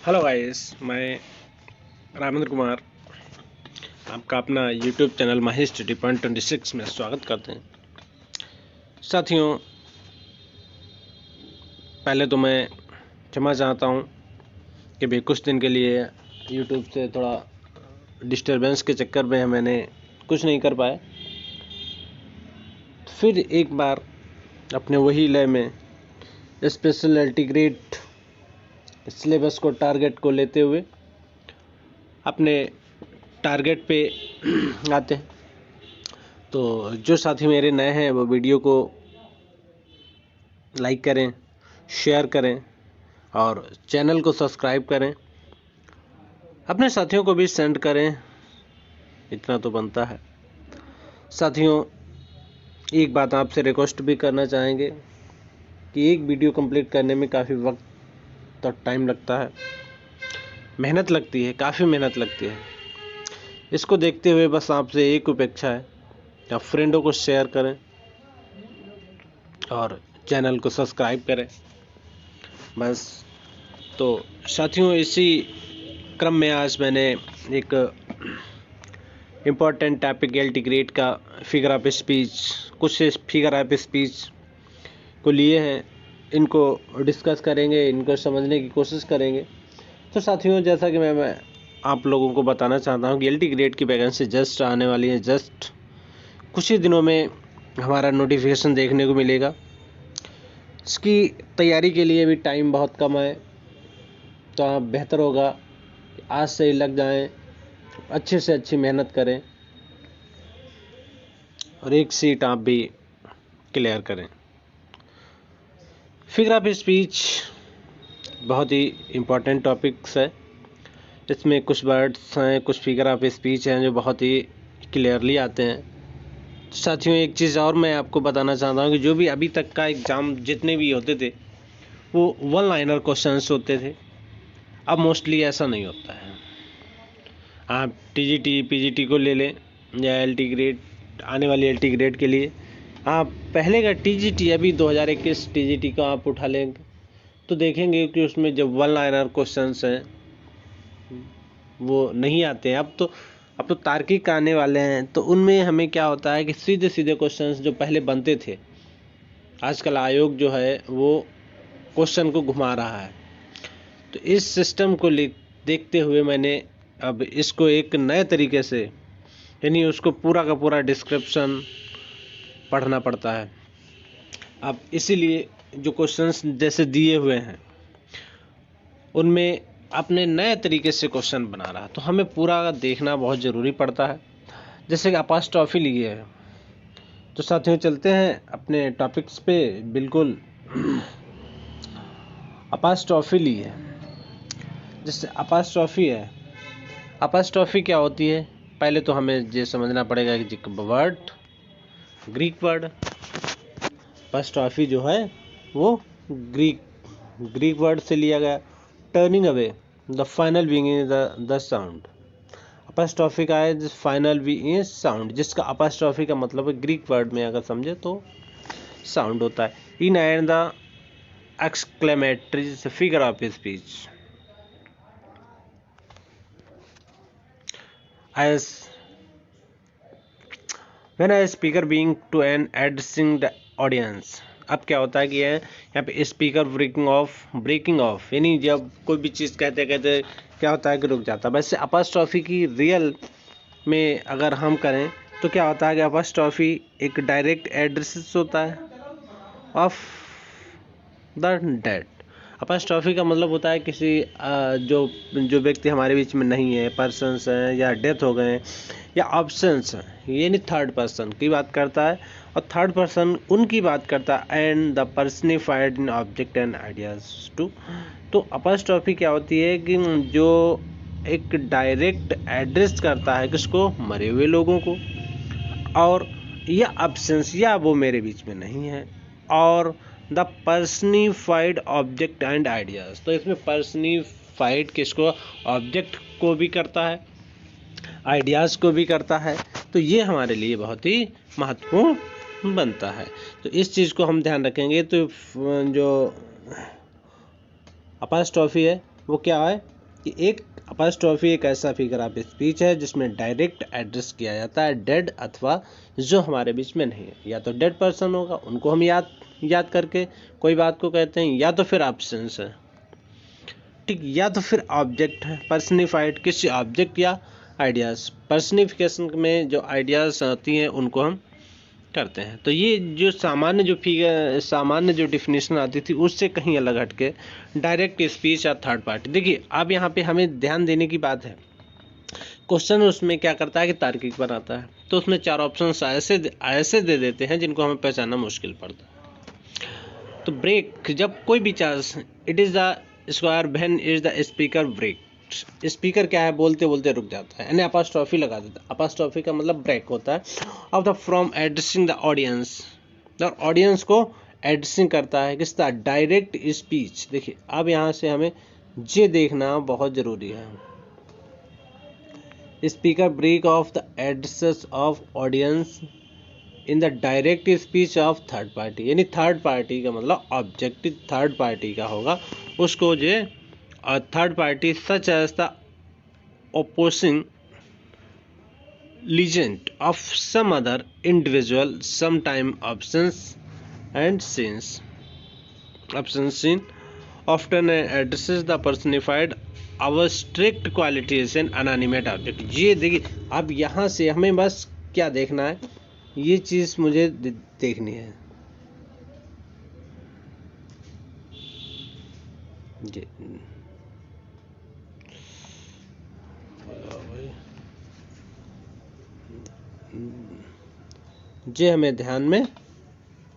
Hello guys, मैं रामेंद्र कुमार आपका अपना यूट्यूब चैनल माही स्टडी पॉइंट 26 में स्वागत करते हैं। साथियों, पहले तो मैं क्षमा चाहता हूं कि भी कुछ दिन के लिए यूट्यूब से थोड़ा डिस्टरबेंस के चक्कर में मैंने कुछ नहीं कर पाया। फिर एक बार अपने वही लय में स्पेशल इंटीग्रेट सिलेबस को टारगेट को लेते हुए अपने टारगेट पे आते हैं। तो जो साथी मेरे नए हैं वो वीडियो को लाइक करें, शेयर करें और चैनल को सब्सक्राइब करें। अपने साथियों को भी सेंड करें, इतना तो बनता है। साथियों, एक बात आपसे रिक्वेस्ट भी करना चाहेंगे कि एक वीडियो कंप्लीट करने में काफ़ी वक्त और टाइम लगता है, मेहनत लगती है, काफ़ी मेहनत लगती है। इसको देखते हुए बस आपसे एक अपेक्षा है कि आप फ्रेंडों को शेयर करें और चैनल को सब्सक्राइब करें। बस तो साथियों, इसी क्रम में आज मैंने एक इम्पॉर्टेंट टॉपिक इंटीग्रेट का फिगर ऑफ स्पीच, कुछ फिगर ऑफ स्पीच को लिए हैं, इनको डिस्कस करेंगे, इनको समझने की कोशिश करेंगे। तो साथियों, जैसा कि मैं आप लोगों को बताना चाहता हूँ कि इंटीग्रेट की वैकेंसी जस्ट आने वाली है। जस्ट कुछ ही दिनों में हमारा नोटिफिकेशन देखने को मिलेगा। इसकी तैयारी के लिए भी टाइम बहुत कम है, तो आप बेहतर होगा कि आज से ही लग जाएं, अच्छे से अच्छी मेहनत करें और एक सीट आप भी क्लियर करें। फिगर ऑफ स्पीच बहुत ही इम्पोर्टेंट टॉपिक्स है। इसमें कुछ वर्ड्स हैं, कुछ फिगर ऑफ स्पीच हैं जो बहुत ही क्लियरली आते हैं। साथियों, एक चीज़ और मैं आपको बताना चाहता हूँ कि जो भी अभी तक का एग्ज़ाम जितने भी होते थे वो वन लाइनर क्वेश्चंस होते थे। अब मोस्टली ऐसा नहीं होता है। आप टीजीटी पीजीटी को ले लें या एलटी ग्रेड, आने वाली एलटी ग्रेड के लिए आप पहले का टीजीटी, अभी 2021 टीजीटी का आप उठा लेंगे तो देखेंगे कि उसमें जब वन लाइनर क्वेश्चंस हैं वो नहीं आते हैं। अब तो तार्किक आने वाले हैं, तो उनमें हमें क्या होता है कि सीधे सीधे क्वेश्चंस जो पहले बनते थे, आजकल आयोग जो है वो क्वेश्चन को घुमा रहा है। तो इस सिस्टम को देखते हुए मैंने अब इसको एक नए तरीके से, यानी उसको पूरा का पूरा डिस्क्रिप्शन पढ़ना पड़ता है। अब इसीलिए जो क्वेश्चंस जैसे दिए हुए हैं उनमें अपने नए तरीके से क्वेश्चन बना रहा है, तो हमें पूरा देखना बहुत ज़रूरी पड़ता है। जैसे कि अपॉस्ट्रोफी लिए है, तो साथियों चलते हैं अपने टॉपिक्स पे। बिल्कुल अपॉस्ट्रोफी ली है, जैसे अपॉस्ट्रोफी है। अपॉस्ट्रोफी क्या होती है, पहले तो हमें ये समझना पड़ेगा कि वर्ड, ग्रीक वर्ड अपॉस्ट्रोफी जो है वो ग्रीक वर्ड से लिया गया। Turning away the final being is the sound. Apostrophe का है फाइनल बी इज साउंड, जिसका अपॉस्ट्रोफी का मतलब है, ग्रीक वर्ड में अगर समझे तो साउंड होता है। In and the exclamatory figure of speech as when a speaker being to an addressing the audience। अब क्या होता है कि यहाँ पे स्पीकर ब्रेकिंग ऑफ, यानी जब कोई भी चीज़ कहते कहते क्या होता है कि रुक जाता है। वैसे अपॉस्ट्रोफी की रियल में अगर हम करें तो क्या होता है कि अपॉस्ट्रोफी एक डायरेक्ट एड्रेस होता है ऑफ द डेड। अपॉस्ट्रोफी का मतलब होता है किसी जो व्यक्ति हमारे बीच में नहीं है, पर्सन्स हैं या डेथ हो गए या ऑप्शंस हैं, यानी थर्ड पर्सन की बात करता है और थर्ड पर्सन उनकी बात करता है। And the personified in object and ideas too. तो अपॉस्ट्रोफी क्या होती है कि जो एक डायरेक्ट एड्रेस करता है किसको, मरे हुए लोगों को, और या ऑप्शंस, या वो मेरे बीच में नहीं है, और the personified object and ideas. तो इसमें पर्सनिफाइड किसको, ऑब्जेक्ट को भी करता है, आइडियाज़ को भी करता है। तो ये हमारे लिए बहुत ही महत्वपूर्ण बनता है। तो इस चीज़ को हम ध्यान रखेंगे। तो जो अपॉस्ट्रोफी है वो क्या है, कि एक अपॉस्ट्रोफी एक ऐसा फिगर ऑफ स्पीच है जिसमें डायरेक्ट एड्रेस किया जाता है डेड अथवा जो हमारे बीच में नहीं है, या तो डेड पर्सन होगा उनको हम याद करके कोई बात को कहते हैं, या तो फिर एब्सेंस है, ठीक, या तो फिर ऑब्जेक्ट है पर्सनिफाइड किसी ऑब्जेक्ट या आइडियाज। पर्सनिफिकेशन में जो आइडियाज आती हैं उनको हम करते हैं। तो ये जो सामान्य जो डिफिनेशन आती थी उससे कहीं अलग हटके डायरेक्ट स्पीच या थर्ड पार्टी। देखिए अब यहाँ पे हमें ध्यान देने की बात है, क्वेश्चन उसमें क्या करता है कि तार्किक बनाता है, तो उसमें 4 ऑप्शंस ऐसे दे देते हैं जिनको हमें पहचानना मुश्किल पड़ता है। तो ब्रेक, जब कोई भी chance, it is the square when is the speaker break. Speaker क्या है, बोलते बोलते रुक जाता है, यानी अपॉस्ट्रोफी लगा देता है। अपॉस्ट्रोफी का मतलब ब्रेक होता है of the from addressing the audience, the audience को एड्रेसिंग करता है किसका, डायरेक्ट स्पीच। देखिए अब यहाँ से हमें ये देखना बहुत ज़रूरी है, speaker break of the addresses of audience in the direct speech of third party, यानी थर्ड पार्टी का मतलब ऑब्जेक्टिव थर्ड पार्टी का होगा, उसको जो third party such as the opposing legend of some other individual, sometime absence and scenes. Absence scene often addresses the personified abstract qualities and inanimate object। ये देखिए अब यहाँ से हमें बस क्या देखना है, ये चीज़ मुझे देखनी है। जी जे हमें ध्यान में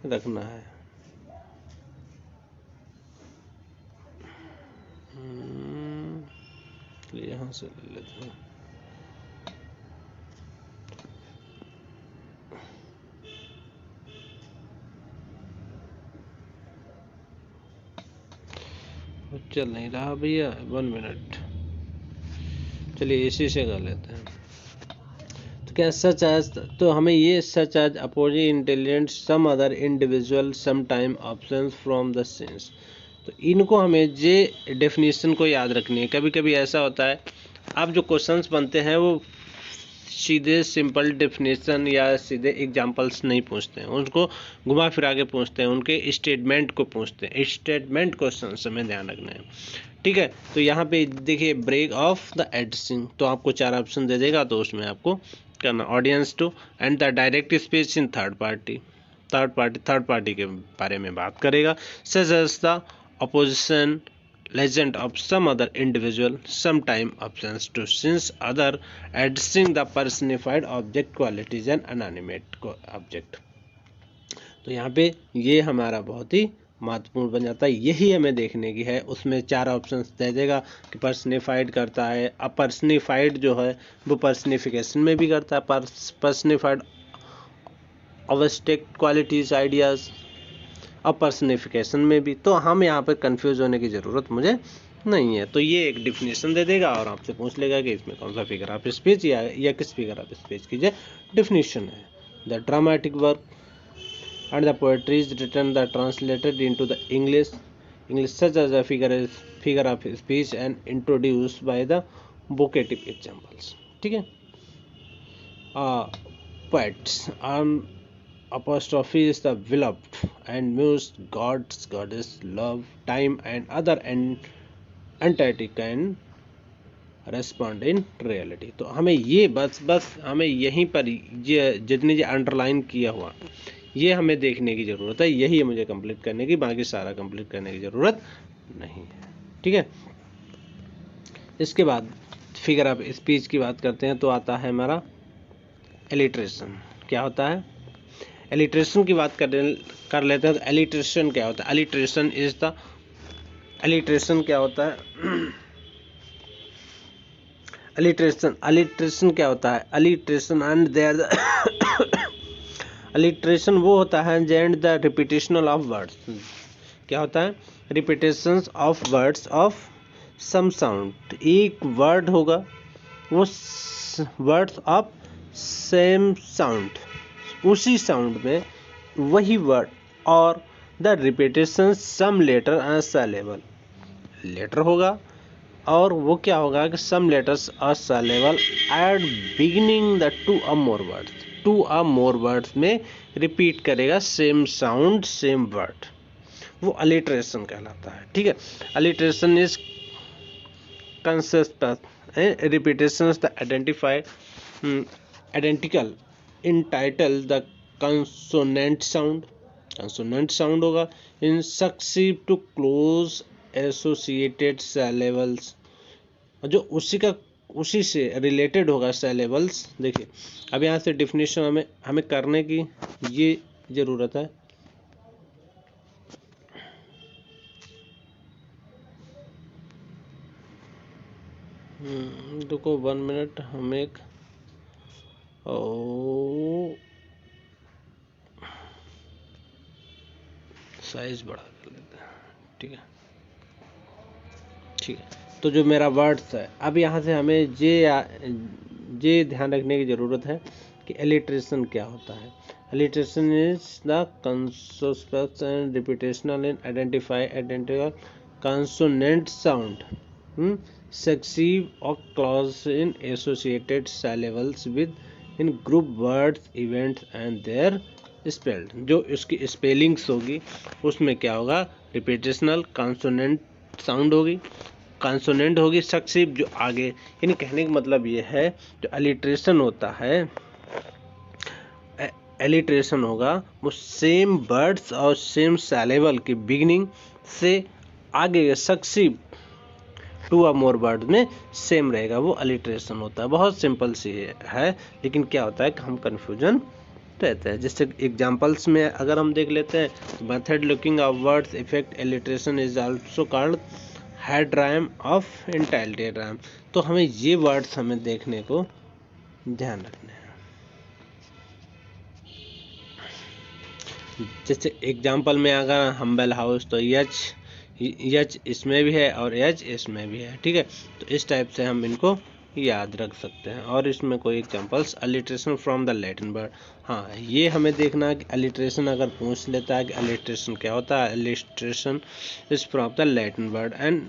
रखना है। यहाँ से ले लेते हैं। चल नहीं रहा भैया, 1 मिनट, चलिए इसी से कर लेते हैं। तो क्या सच एज, तो हमें ये such as opposing intelligent some other individual some time options from the sense, तो इनको हमें ये डेफिनेशन को याद रखनी है। कभी कभी ऐसा होता है अब जो क्वेश्चंस बनते हैं वो सीधे सिंपल डेफिनेशन या सीधे एग्जांपल्स नहीं पूछते हैं, उनको घुमा फिरा के पूछते हैं, उनके स्टेटमेंट को पूछते हैं। स्टेटमेंट क्वेश्चन से हमें ध्यान रखना है, ठीक है। तो यहाँ पे देखिए ब्रेक ऑफ द एड्रेसिंग, तो आपको 4 ऑप्शन दे देगा, तो उसमें आपको करना audience to and the direct speech in third party के बारे में बात करेगा, such as the opposition legend of some other individual, sometime absence to since other addressing the personified object qualities and inanimate object। तो यहाँ पे ये हमारा बहुत ही महत्वपूर्ण बन जाता है, यही हमें देखने की है। उसमें 4 ऑप्शंस दे देगा कि पर्सनिफाइड करता है, अपर्सनिफाइड जो है वो पर्सनिफिकेशन में भी करता है, पर्सनिफाइड अब्स्ट्रैक्ट क्वालिटीज आइडियाज, अब पर्सनिफिकेशन में भी। तो हम यहाँ पर कंफ्यूज होने की ज़रूरत मुझे नहीं है। तो ये एक डिफिनेशन दे देगा और आपसे पूछ लेगा कि इसमें कौन सा फिगर ऑफ स्पीच या किस फिगर ऑफ स्पीच की डिफिनेशन है। The dramatic work and the poetry is written the translated into the English such as a figure of speech and introduced by the vocative examples, ठीक है। Poets apostrophe is the beloved and mused gods, goddess, love, time and other entity can respond in reality। तो हमें ये बस हमें यहीं पर ये जितनी जो अंडरलाइन किया हुआ ये हमें देखने की ज़रूरत है, यही है मुझे कंप्लीट करने की, बाकी सारा कंप्लीट करने की ज़रूरत नहीं है, ठीक है। इसके बाद फिगर ऑफ स्पीच की बात करते हैं तो आता है हमारा एलिट्रेशन। क्या होता है, एलिट्रेशन की बात कर लेते हैं। तो एलिट्रेशन क्या होता है, एलिट्रेशन क्या होता है, एलिट्रेशन क्या होता है, एलिट्रेशन एंड देयर एलिट्रेशन वो होता है जेंड द रिपीटेशन ऑफ वर्ड्स। क्या होता है, repetitions of words of some sound, एक वर्ड होगा वो वर्ड्स ऑफ सेम साउंड, उसी साउंड में वही वर्ड, और the repetition some letter and syllable, letter होगा और वो क्या होगा कि some letters or syllable at beginning the two or more words में रिपीट करेगा सेम साउंड सेम वर्ड, वो अलिटरेशन कहलाता है। ठीक है, alliteration is consist repetitions that identical in title the consonant sound होगा in succeed to close associated syllables, जो उसी से रिलेटेड होगा syllables। देखिए अब यहाँ से डिफिनेशन हमें करने की ये जरूरत है। देखो 1 मिनट, हम एक साइज बड़ा कर लेते हैं। ठीक है, तो जो मेरा वर्ड्स है, अब यहाँ से हमें ये ध्यान रखने की ज़रूरत है कि एलिट्रेशन क्या होता है। Alliteration is the consonant and repetitional in identical consonant sound successive or clause in associated syllables within group words events and their spelled. जो इसकी स्पेलिंग्स होगी उसमें क्या होगा, रिपीटेशनल कंसोनेंट साउंड होगी, कंसोनेंट होगी, सक्सीव जो आगे, यानी कहने का मतलब ये है जो अलिट्रेशन होता है, एलिट्रेशन होगा वो सेम वर्ड्स और सेम सिलेबल की बिगिनिंग से आगे सक्सीव टू अ मोर वर्ड में सेम रहेगा, वो अलिट्रेशन होता है। बहुत सिंपल सी है, लेकिन क्या होता है कि हम कन्फ्यूजन रहते हैं। जैसे एग्जांपल्स में अगर हम देख लेते हैं, method looking of words effect alliteration is also called head rhyme of initial rhyme. तो हमें ये वर्ड्स हमें देखने को ध्यान रखने हैं। जैसे एग्जांपल में अगर हम्बल हाउस, तो यच इसमें भी है और एच इसमें भी है। ठीक है, तो इस टाइप से हम इनको याद रख सकते हैं। और इसमें कोई examples, alliteration from the Latin word, हाँ ये हमें देखना है कि अलिट्रेशन अगर पूछ लेता है कि अलिट्रेशन क्या होता है, alliteration is from the Latin word and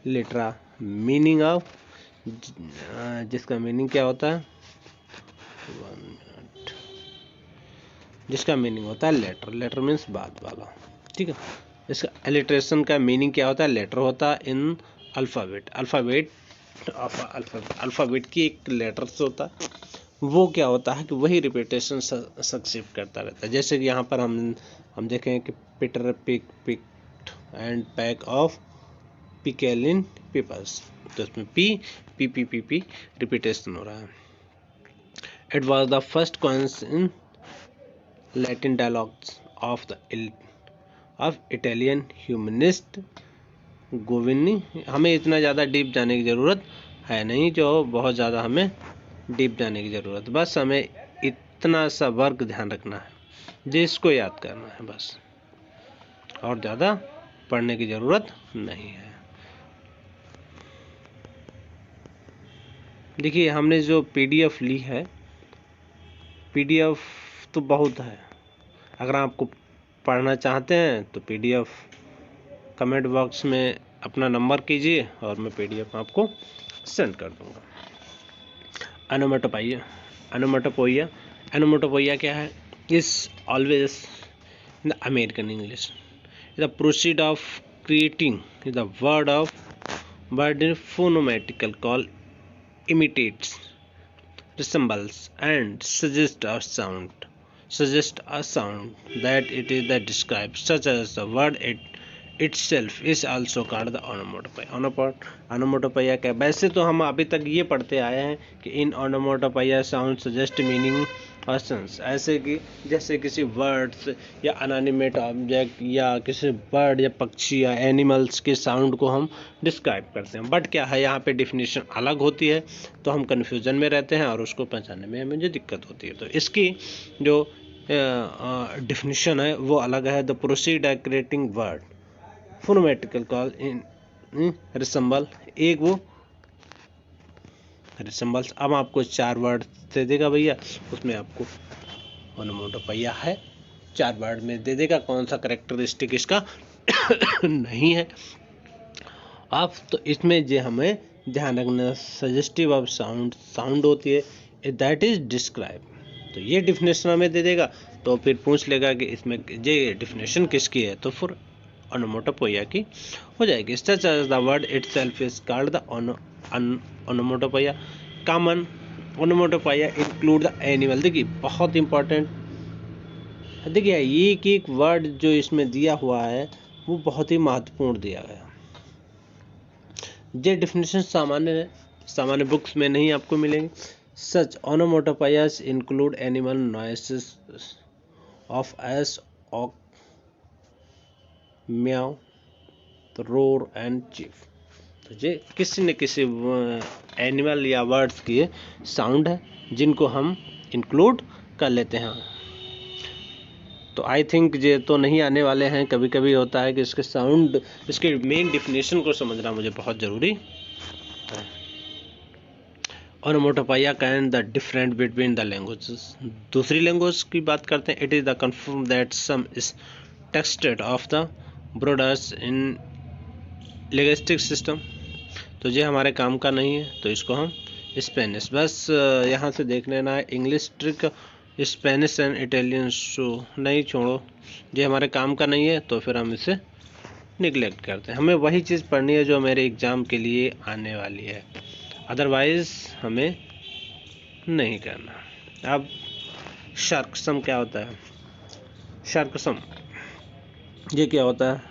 Litera meaning of, जिसका मीनिंग क्या होता है, जिसका मीनिंग होता है लेटर मीन्स बाद वाला। ठीक है, इसका एलिट्रेशन का मीनिंग क्या होता है, लेटर होता है इन अल्फ़ाबेट की एक लेटर से होता है, वो क्या होता है कि वही रिपीटेशन सक्सीव करता रहता है। जैसे कि यहाँ पर हम देखें कि Peter picked and pack of pickling peppers, तो इसमें पी रिपीटेशन हो रहा है। It was the first coins in Latin dialogues of Italian humanist Govini. हमें इतना ज़्यादा डीप जाने की ज़रूरत है नहीं, जो बहुत ज़्यादा हमें डीप जाने की ज़रूरत, बस हमें इतना सा वर्क ध्यान रखना है, जिसको याद करना है बस, और ज़्यादा पढ़ने की ज़रूरत नहीं है। देखिए हमने जो PDF ली है, PDF तो बहुत है, अगर आपको पढ़ना चाहते हैं तो PDF कमेंट बॉक्स में अपना नंबर कीजिए और मैं PDF आपको सेंड कर दूंगा। एनोमेटोपोइया क्या है, is always in the American English the proceed of creating the word in phonometical call imitates, resembles and suggests a sound that it is that describes, such as the word itself is also called the onomatopoeia। onomatopoeia क्या, वैसे तो हम अभी तक ये पढ़ते आए हैं कि इन onomatopoeia sound suggest meaning और सेंस, ऐसे कि जैसे किसी वर्ड्स या अनएनिमेट ऑब्जेक्ट या किसी बर्ड या पक्षी या एनिमल्स के साउंड को हम डिस्क्राइब करते हैं। बट क्या है, यहाँ पे डिफिनीशन अलग होती है, तो हम कन्फ्यूजन में रहते हैं और उसको पहचानने में हमें जो दिक्कत होती है। तो इसकी जो डिफिनीशन है वो अलग है। The proceed creating word phonometical call in resemble, एक वो रिसेंबल्स। अब आपको 4 वर्ड दे देगा भैया, उसमें आपको ओनोमेटोपोइया है, 4 वर्ड में दे देगा कौन सा करेक्टरिस्टिक इसका नहीं है। आप तो इसमें जो हमें ध्यान रखना, सजेस्टिव ऑफ साउंड होती है, दैट इज डिस्क्राइब। तो ये डिफिनेशन हमें दे देगा, तो फिर पूछ लेगा कि इसमें ये डिफिनेशन किसकी है, तो फिर ओनोमोटोपोइया की हो जाएगी। Such as the word itself is called the onomatopoeia. Common onomatopoeia include the animal. देखिए बहुत इंपॉर्टेंट, देखिए एक एक वर्ड जो इसमें दिया हुआ है वो बहुत ही महत्वपूर्ण दिया गया। ये डिफिनेशन सामान्य बुक्स में नहीं आपको मिलेंगे। Such onomatopoeias include animal noises of एस, ऑक, म्याऊ, रोर एंड चीफ। तो ये किसी न किसी एनिमल या वर्ड्स की साउंड है जिनको हम इंक्लूड कर लेते हैं। तो आई थिंक ये तो नहीं आने वाले हैं। कभी कभी होता है कि इसके साउंड, इसके मेन डिफिनेशन को समझना मुझे बहुत ज़रूरी है। Onomatopoeia can the different between the languages. दूसरी लैंग्वेज की बात करते हैं। It is the confirm that some is texted of the borders in linguistic system. तो ये हमारे काम का नहीं है, तो इसको हम स्पेनिश, बस यहाँ से देख लेना है। English trick, Spanish and Italian show नहीं, छोड़ो, ये हमारे काम का नहीं है, तो फिर हम इसे निगलेक्ट करते हैं। हमें वही चीज़ पढ़नी है जो मेरे एग्ज़ाम के लिए आने वाली है, अदरवाइज हमें नहीं करना। अब शार्कसम क्या होता है? शार्कसम ये क्या होता है?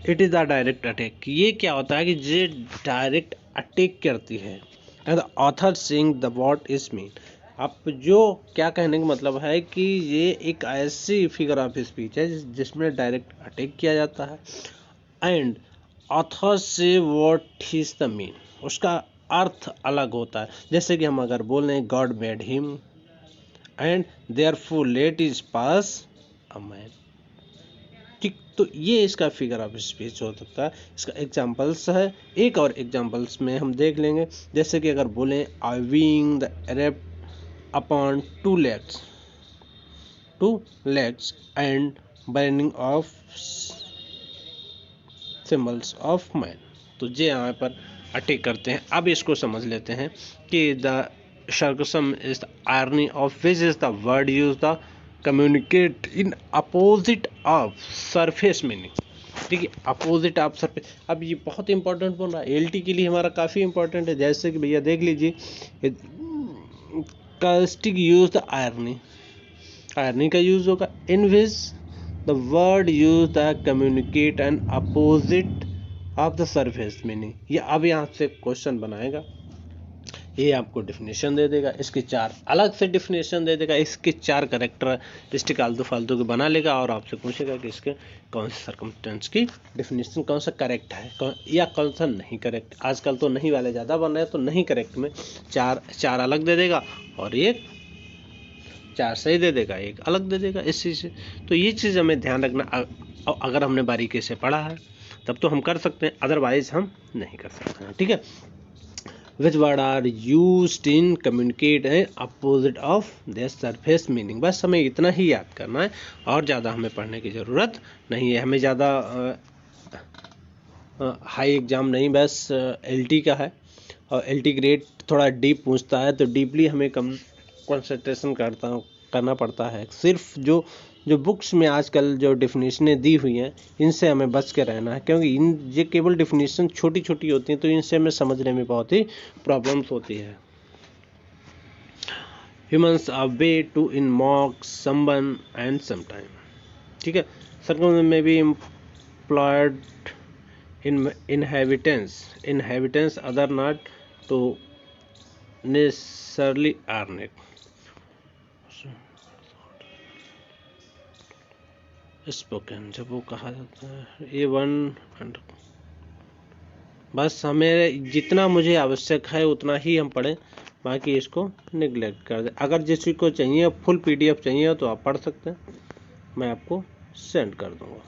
It is the direct attack. ये क्या होता है कि ये डायरेक्ट अटैक करती है। And the author saying the what is mean. आप जो क्या कहने का मतलब है कि ये एक ऐसी फिगर ऑफ स्पीच है जिसमें डायरेक्ट अटैक किया जाता है। एंड ऑथर से व्हाट इज द मीन, उसका अर्थ अलग होता है। जैसे कि हम अगर बोल रहे हैं God made him and therefore let is pass a man, ठीक, तो ये इसका फिगर ऑफ स्पीच हो सकता है। इसका एग्जांपल्स है, एक और एग्जांपल्स में हम देख लेंगे। जैसे कि अगर बोलें I being the erect upon two legs and burning of symbols of man, तो ये यहाँ पर अटैक करते हैं। अब इसको समझ लेते हैं कि the sarcasm is the irony of which is the word used to communicate in opposite of surface meaning। ठीक है, अपोजिट ऑफ सरफेस। अब ये बहुत इंपॉर्टेंट बोल रहा है, एलटी के लिए हमारा काफ़ी इंपॉर्टेंट है। जैसे कि भैया देख लीजिए, caustic use the irony, irony का यूज होगा in which the word use the communicate and opposite of the surface meaning. ये अब यहाँ से क्वेश्चन बनाएगा, ये आपको डिफिनेशन दे देगा, इसके चार अलग से डिफिनेशन दे देगा, इसके चार करेक्टरिस्टिक आलतू फालतू के बना लेगा और आपसे पूछेगा कि इसके कौन से सर्कमस्टेंस की डिफिनेशन कौन सा करेक्ट है या कौन सा नहीं करेक्ट। आजकल तो नहीं वाले ज़्यादा बन रहे हैं, तो नहीं करेक्ट में चार अलग दे देगा और एक चार सही दे देगा, एक अलग दे देगा इस चीज़ से। तो ये चीज़ हमें ध्यान रखना, अगर हमने बारीकी से पढ़ा है तब तो हम कर सकते हैं, अदरवाइज हम नहीं कर सकते हैं। ठीक है, which word are used in communicate opposite of their surface meaning। बस हमें इतना ही याद करना है और ज़्यादा हमें पढ़ने की ज़रूरत नहीं है। हमें ज़्यादा हाई एग्ज़ाम नहीं, बस एलटी का है और एलटी ग्रेड थोड़ा डीप पूछता है, तो डीपली हमें कम कंसंट्रेशन करना पड़ता है। सिर्फ जो बुक्स में आजकल जो डिफिनेशनें दी हुई हैं इनसे हमें बच के रहना है, क्योंकि ये केवल डिफिनेशन छोटी छोटी होती हैं, तो इनसे हमें समझने में बहुत ही प्रॉब्लम्स होती है। Humans are way to in mock someone and sometime. ठीक है, सर्कम में भी employed inhabitants other not to necessarily earn it। Spoken जब वो कहा जाता है ये वन, बस हमें जितना मुझे आवश्यक है उतना ही हम पढ़ें, बाकी इसको निगलेक्ट कर दें। अगर किसी को चाहिए फुल पीडीएफ चाहिए तो आप पढ़ सकते हैं, मैं आपको सेंड कर दूंगा।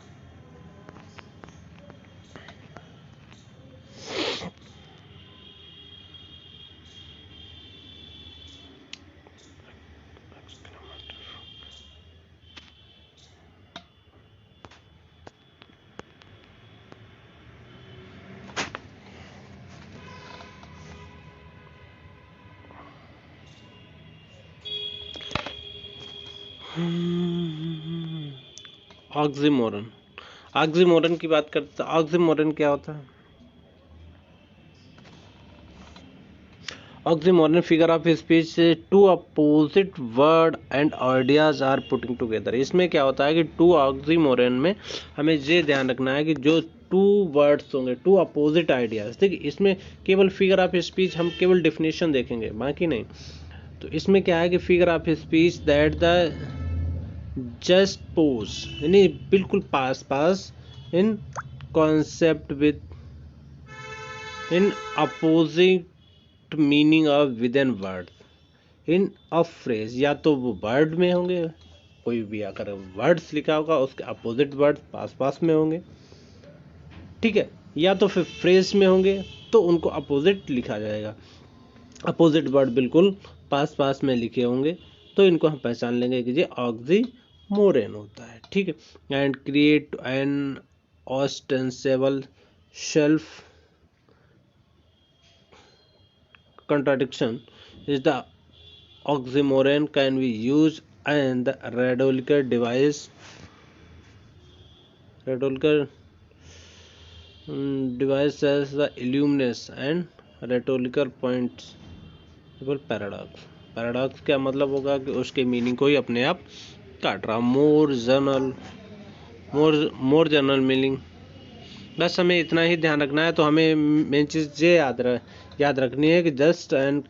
ऑक्सीमोरन, ऑक्सीमोरन की बात करते हैं। ऑक्सीमोरन क्या होता है? Oxymoron figure of speech two opposite word and ideas are putting together. इसमें क्या होता है कि टू ऑक्सीमोरन में हमें ये ध्यान रखना है कि जो टू वर्ड्स होंगे, टू अपोजिट आइडियाज, ठीक है, इसमें केवल फिगर ऑफ स्पीच हम केवल डेफिनेशन देखेंगे, बाकी नहीं। तो इसमें क्या है कि figure of speech that the juxtapose, यानी बिल्कुल पास पास in concept within opposite meaning of within word in a phrase, या तो वो वर्ड में होंगे, कोई भी अगर वर्ड्स लिखा होगा उसके अपोजिट वर्ड पास पास में होंगे, ठीक है, या तो फिर फ्रेज में होंगे तो उनको अपोजिट लिखा जाएगा। अपोजिट वर्ड बिल्कुल पास पास में लिखे होंगे तो इनको हम पहचान लेंगे कि ये ऑक्सीमोरन होता है, ठीक है। And create an ostensible self contradiction is the oxymoron can be used and the rhetorical device as the illuminous and rhetorical points paradox। Paradox क्या मतलब होगा कि उसके मीनिंग को ही अपने आप काट रहा। मोर जनरल मीनिंग, बस हमें इतना ही ध्यान रखना है। तो हमें मेन चीज़ ये याद रखनी है कि just and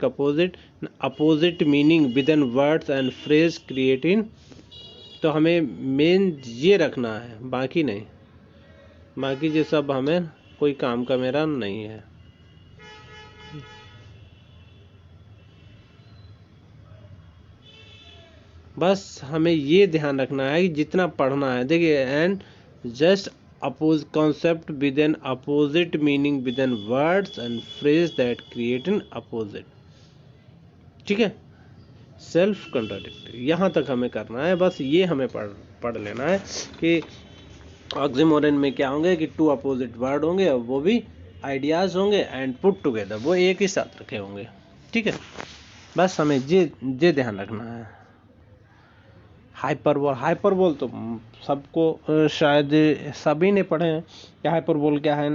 opposite meaning with in words and phrase creating, तो हमें मेन ये रखना है, बाकी नहीं, बाकी ये सब हमें कोई काम का मेरा नहीं है। बस हमें ये ध्यान रखना है कि जितना पढ़ना है, देखिए, and just oppose concept with an opposite meaning with an words and phrase that create an opposite, ठीक है, सेल्फ कंट्राडिक्टरी, यहाँ तक हमें करना है। बस ये हमें पढ़ लेना है कि ऑक्सीमोरन में क्या होंगे कि टू अपोजिट वर्ड होंगे और वो भी आइडियाज होंगे एंड पुट टुगेदर, वो एक ही साथ रखे होंगे, ठीक है। बस हमें ये ध्यान रखना है। हाइपरबोल तो सबको शायद सभी ने पढ़े हैं कि हाइपरबोल क्या है।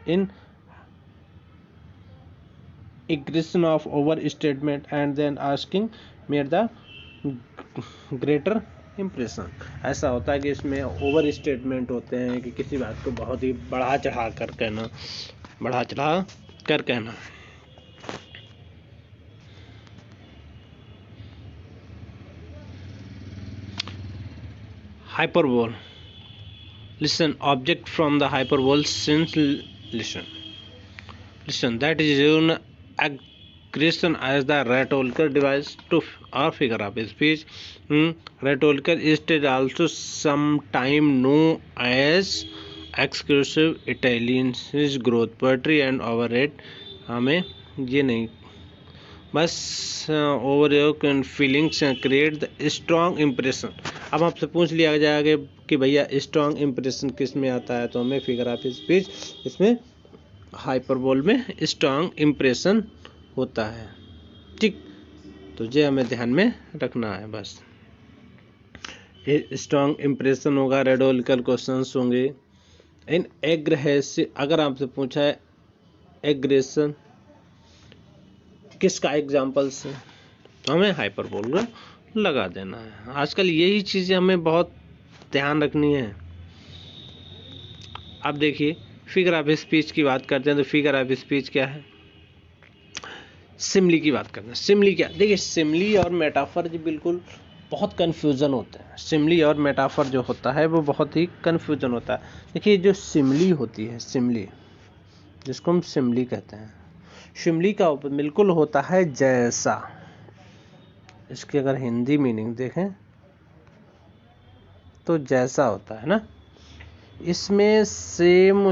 In aggression of over statement and then asking made the greater impression. ऐसा होता है कि इसमें ओवर स्टेटमेंट होते हैं कि किसी बात को बहुत ही बढ़ा चढ़ा कर कहना। Hyperbole. Listen, object from the hyperbole since listen. That is an aggression as the rhetorical device to or figure of speech. Rhetorical is also sometimes known as exclusive Italian growth poetry and overrated। हमें ये नहीं, बस over feelings create the strong impression. अब आपसे पूछ लिया जाएगा कि भैया स्ट्रॉन्ग इम्प्रेशन किस में आता है, तो हमें फिगर ऑफ स्पीच, इसमें हाइपरबोल में स्ट्रॉन्ग इम्प्रेशन होता है, ठीक। तो ये हमें ध्यान में रखना है। बस ये स्ट्रॉन्ग इम्प्रेशन होगा, रेडोलिकल क्वेश्चंस होंगे। इन एग्रेसिव, अगर आपसे पूछा है एग्रेशन किसका एग्जाम्पल से, तो हमें हाइपरबोल को लगा देना है। आजकल यही चीज़ें हमें बहुत ध्यान रखनी है। अब देखिए, फिगर ऑफ स्पीच की बात करते हैं तो फिगर ऑफ स्पीच क्या है, सिमली की बात करते हैं। सिमली क्या, देखिए, सिमली और मेटाफर जी बिल्कुल बहुत कन्फ्यूज़न होते हैं। सिमली और मेटाफर जो होता है वो बहुत ही कन्फ्यूज़न होता है। देखिए, जो सिमली होती है, सिमली जिसको हम सिमली कहते हैं, शिमली का बिल्कुल होता है जैसा। इसकी अगर हिंदी मीनिंग देखें तो जैसा होता है ना। इसमें सेम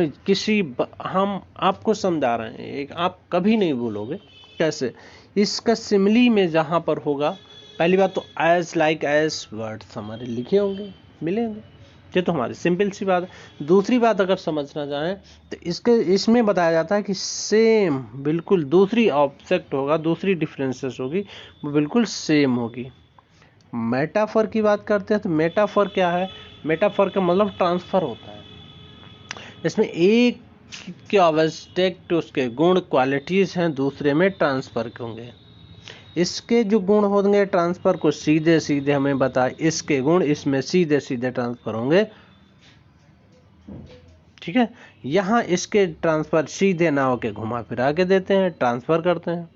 हम आपको समझा रहे हैं, एक आप कभी नहीं भूलोगे कैसे। इसका सिमली में जहाँ पर होगा, पहली बात तो एज, लाइक, एज वर्ड्स हमारे लिखे होंगे, मिलेंगे, ये तो हमारी सिंपल सी बात है। दूसरी बात अगर समझना चाहें तो इसमें बताया जाता है कि सेम, बिल्कुल दूसरी ऑब्जेक्ट होगा, दूसरी डिफरेंसेस होगी, वो बिल्कुल सेम होगी। मेटाफर की बात करते हैं तो मेटाफर क्या है, मेटाफर का मतलब ट्रांसफर होता है। इसमें एक के ऑब्जेक्ट उसके गुण क्वालिटीज हैं दूसरे में ट्रांसफर होंगे। इसके जो गुण होंगे ट्रांसफर को सीधे सीधे हमें बताए, इसके गुण इसमें सीधे सीधे ट्रांसफर होंगे, ठीक है। यहाँ इसके ट्रांसफर सीधे ना होके घुमा फिरा के देते हैं, ट्रांसफर करते हैं।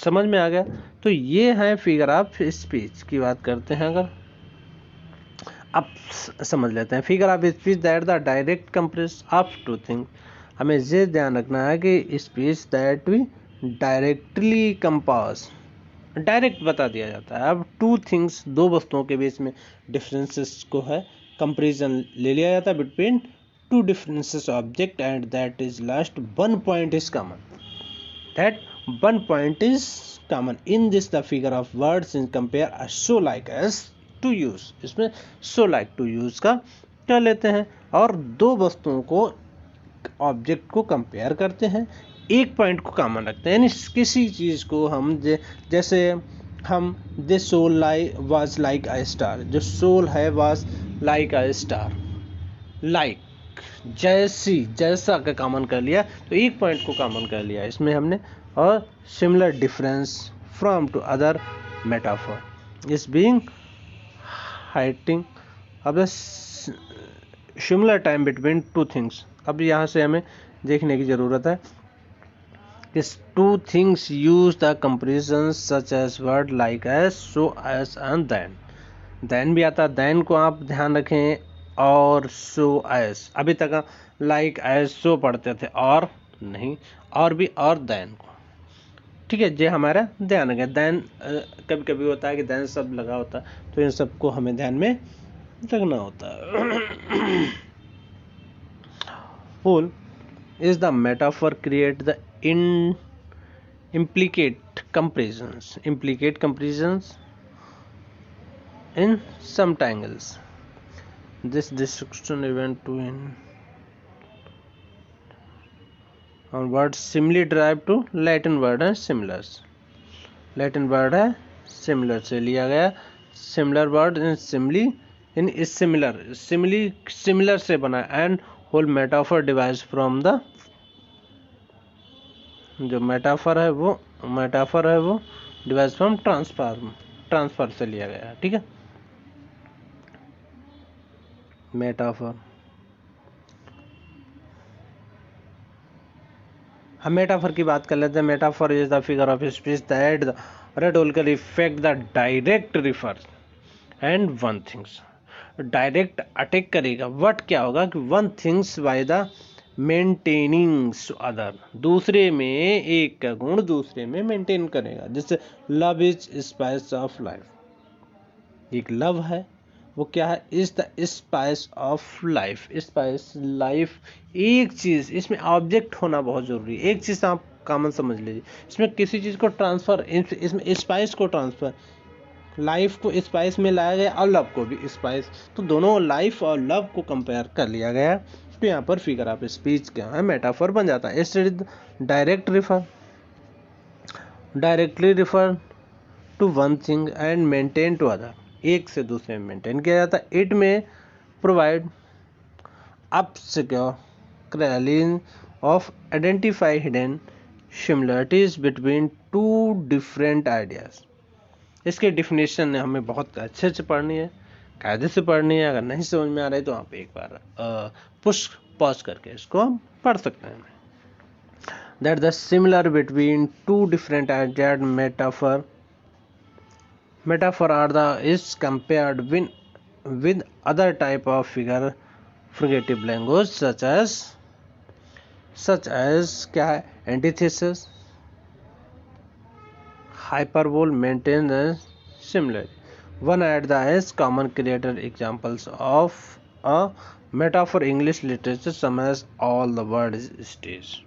समझ में आ गया। तो ये है फिगर ऑफ स्पीच की बात करते हैं। अगर अब समझ लेते हैं figure of speech that the direct compress of two things. हमें ये ध्यान रखना है कि speech that we directly compass, direct बता दिया जाता है। अब टू थिंग्स, दो वस्तुओं के बीच में डिफरेंसेस को है कंपेरिजन ले लिया जाता है between two differences object and that is last one point is common, that one point is common in this the figure of words in compare a so like as to use। इसमें so like to use का क्या लेते हैं और दो वस्तुओं को object को कंपेयर करते हैं, एक पॉइंट को कॉमन रखते हैं। यानी किसी चीज को हम जैसे हम this soul was like a star, जो सोल है was like a star, like जैसा का कॉमन कर लिया, तो एक पॉइंट को कॉमन कर लिया इसमें हमने। और similar difference from two other metaphor is being hitting अब similar time between two things. अब यहाँ से हमें देखने की ज़रूरत है कि two things use the comparison such as word like as, so as and then भी आता है, देन को आप ध्यान रखें, और सो एज। अभी तक लाइक एज सो पढ़ते थे और नहीं, और भी और देन को, ठीक है। ये हमारा ध्यान रखें। देन कभी कभी होता है कि देन सब लगा होता है, तो इन सबको हमें ध्यान में रखना होता है। Whole is the metaphor create the implicate comparisons in some tangles. This description event to in on words similarly derived to Latin word है similars। Latin word है similar से लिया गया, similar word in simile in is similar से बना, and whole metaphor derives from the, जो metaphor है वो डिवाइस फ्रॉम ट्रांसफर से लिया गया है, ठीक है। मेटाफर, हम मेटाफर की बात कर लेते हैं। Metaphor is the figure of speech that the rhetorical effect the direct refers and one things. Direct attack करेगा, वट क्या होगा कि one things by the maintaining other, दूसरे में एक का गुण दूसरे में मेंटेन करेगा। जैसे love is spice of life, एक लव है वो क्या है, is the spice of life. Spice life, एक चीज, इसमें ऑब्जेक्ट होना बहुत जरूरी है। एक चीज आप कॉमन समझ लीजिए, इसमें किसी चीज को ट्रांसफर, इसमें स्पाइस को ट्रांसफर, लाइफ को स्पाइस में लाया गया और लव को भी स्पाइस, तो दोनों लाइफ और लव को कंपेयर कर लिया गया। तो यहाँ पर फिगर ऑफ स्पीच क्या है, मेटाफर बन जाता है। Instead directly refer to one thing and maintain to other, एक से दूसरे में मेंटेन किया जाता है। इट में provide upscaling of identify hidden similarities between two different ideas. इसके डिफिनेशन हमें बहुत अच्छे से पढ़नी है, कायदे से पढ़नी है। अगर नहीं समझ में आ रही तो आप एक बार पुश पॉज करके इसको हम पढ़ सकते हैं। That the similar between two different ideas metaphor are the is compared with other type of figurative language such as क्या है, antithesis, hyperbole, maintenance, similarly one at the as common creator examples of a metaphor English literature some as all the word is stage,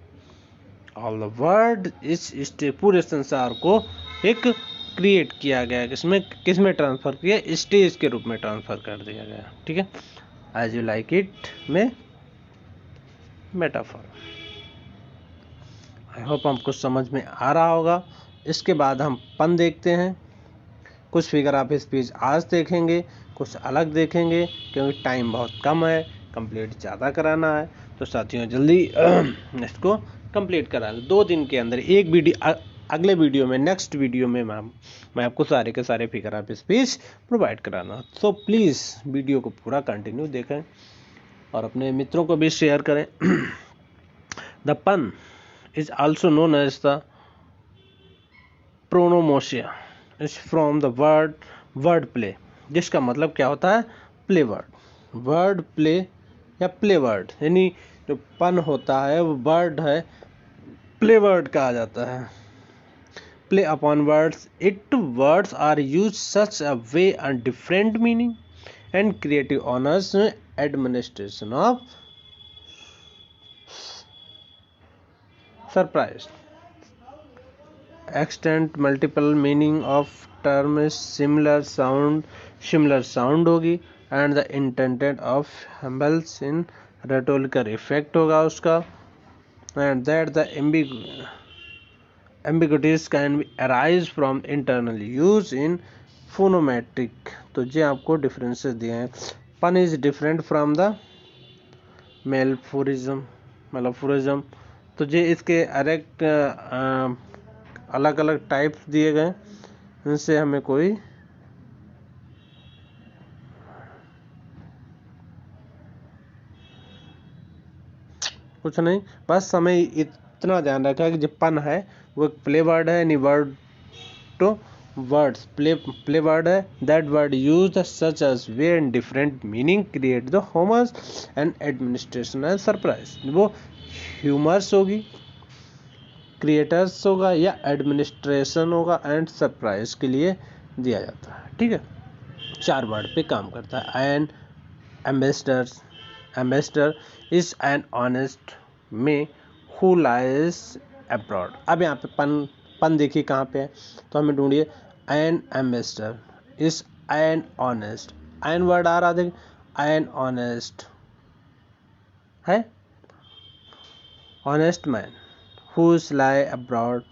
all the word is stage, पूरे संसार को एक create किया गया, किसमें transfer किया, स्टेज के रूप में ट्रांसफर कर दिया गया, ठीक है। एज यू लाइक इट में मेटाफर। आई होप हमको समझ में आ रहा होगा। इसके बाद हम पन देखते हैं। कुछ फिगर ऑफ स्पीच आज देखेंगे, कुछ अलग देखेंगे, क्योंकि टाइम बहुत कम है, कंप्लीट ज़्यादा कराना है। तो साथियों जल्दी इसको कंप्लीट करा लें 2 दिन के अंदर। एक वीडियो अगले वीडियो में, नेक्स्ट वीडियो में मैं आपको सारे के सारे फिगर ऑफ स्पीच प्रोवाइड कराना। सो प्लीज़ वीडियो को पूरा कंटिन्यू देखें और अपने मित्रों को भी शेयर करें। The pun is also known as the paronomasia is from the word play, जिसका मतलब क्या होता है? प्ले वर्ड प्ले या प्ले वर्ड, यानी जो पन होता है वो वर्ड है, प्ले वर्ड कहा जाता है। Play upon words, it words are use such a way and different meaning and creative honours administration of surprise extent multiple meaning of term similar sound होगी and the intended of humbles in rhetorical effect होगा उसका, and that the ambiguities can be arise from internal use in phonometric। तो ये आपको differences दिए हैं। पन is different from the मेलाफोरिज्म, तो ये इसके अलग अलग टाइप्स दिए गए, इनसे हमें कोई कुछ नहीं, बस हमें इतना ध्यान रखा कि जो पन है वो एक प्ले वर्ड है, यानी word two words play word है। That word use such as way and different meaning create the humours and administration and surprise. वो ह्यूमर्स होगी, क्रिएटर्स होगा या एडमिनिस्ट्रेशन होगा एंड सरप्राइज के लिए दिया जाता है। ठीक है, 4 वर्ड पे काम करता है। N ambassador is an honest में हु लाइज अब्रॉड। अब यहाँ पे पन देखिए कहाँ पे है, तो हमें ढूंढिए। An ambassador is an honest, an word आ रहा, देखिए एन ऑनेस्ट है, honest man whose lie abroad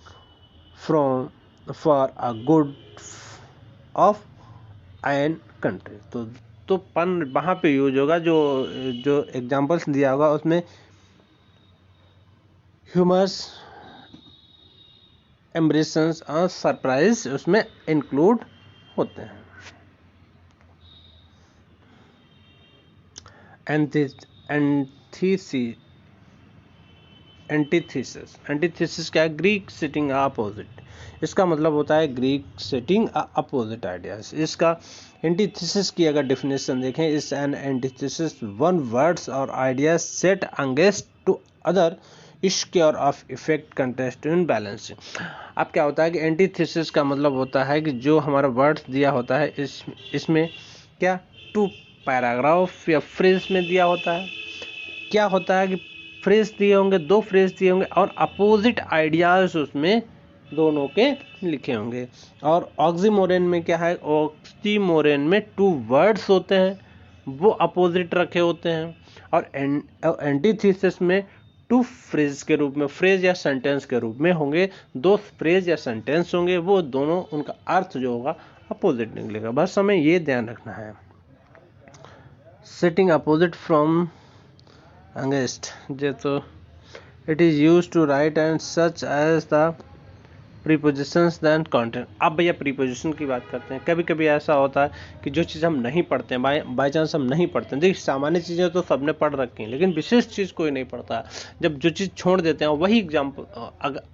for a good of an country। तो पन वहाँ पे यूज होगा जो एग्जाम्पल्स दिया होगा उसमें ह्यूमर्स, एम्ब्रेशंस और सरप्राइज उसमें इंक्लूड होते हैं। एंटीथेसिस क्या है? ग्रीक सिटिंग अपोजिट, इसका मतलब होता है ग्रीक सिटिंग अपोजिट आइडियाज। इसका एंटीथेसिस की अगर डेफिनेशन देखें, is an antithesis one words और ideas set against to other square of effect contest in balancing. अब क्या होता है कि एंटीथेसिस का मतलब होता है कि जो हमारा वर्ड्स दिया होता है इसमें क्या 2 पैराग्राफ या फ्रेज में दिया होता है। क्या होता है कि फ्रेज दिए होंगे, 2 फ्रेज दिए होंगे और अपोजिट आइडियाज उसमें दोनों के लिखे होंगे। और ऑक्सीमोरन में क्या है? ऑक्सीमोरन में 2 वर्ड्स होते हैं, वो अपोजिट रखे होते हैं। और एंटीथेसिस में 2 फ्रेज के रूप में, फ्रेज या सेंटेंस के रूप में होंगे। 2 फ्रेज या सेंटेंस होंगे, वो दोनों उनका अर्थ जो होगा अपोजिट निकलेगा। बस हमें ये ध्यान रखना है। सिटिंग अपोजिट फ्रॉम against, तो it is used to write and such as the prepositions than content। अब भैया प्रीपोजिशन की बात करते हैं। कभी कभी ऐसा होता है कि जो चीज़ हम नहीं पढ़ते हैं, बाई चांस हम नहीं पढ़ते हैं, देखिए सामान्य चीज़ें तो सबने पढ़ रखी हैं, लेकिन विशेष चीज़ कोई नहीं पढ़ता। जब जो चीज़ छोड़ देते हैं वही एग्जाम्पल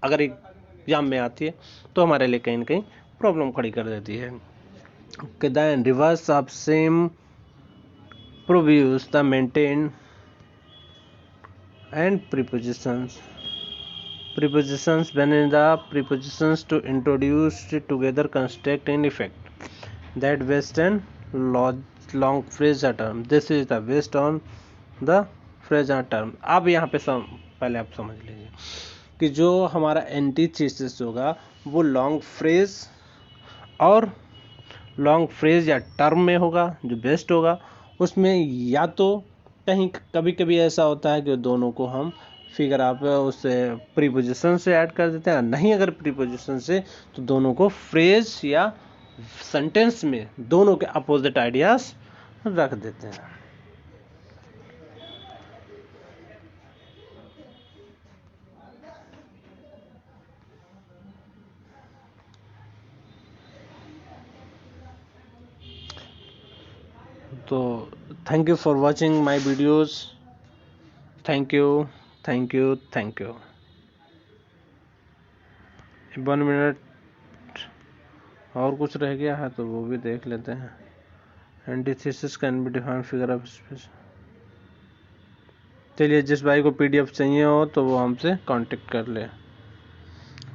अगर एग्जाम में आती है तो हमारे लिए कहीं ना कहीं प्रॉब्लम खड़ी कर देती है। Then reverse of same proves the maintain and prepositions when in the prepositions to introduce together construct in effect that based on long phrase or term। this is the based on the phrase or term। अब यहाँ पे पहले आप समझ लीजिए कि जो हमारा एंटीथेसिस होगा वो लॉन्ग फ्रेज या टर्म में होगा, जो बेस्ट होगा उसमें। या तो कहीं कभी कभी ऐसा होता है कि दोनों को हम फिगर आप उससे प्रीपोजिशन से ऐड कर देते हैं, नहीं अगर प्रीपोजिशन से तो दोनों को फ्रेज या सेंटेंस में दोनों के अपोजिट आइडियाज रख देते हैं। तो thank you for watching my videos. Thank you, thank you, thank you. 1 minute और कुछ रह गया है तो वो भी देख लेते हैं। Antithesis can be defined figure of speech. चलिए, जिस भाई को PDF चाहिए हो तो वो हमसे कांटेक्ट कर ले।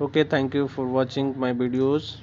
Okay, thank you for watching my videos.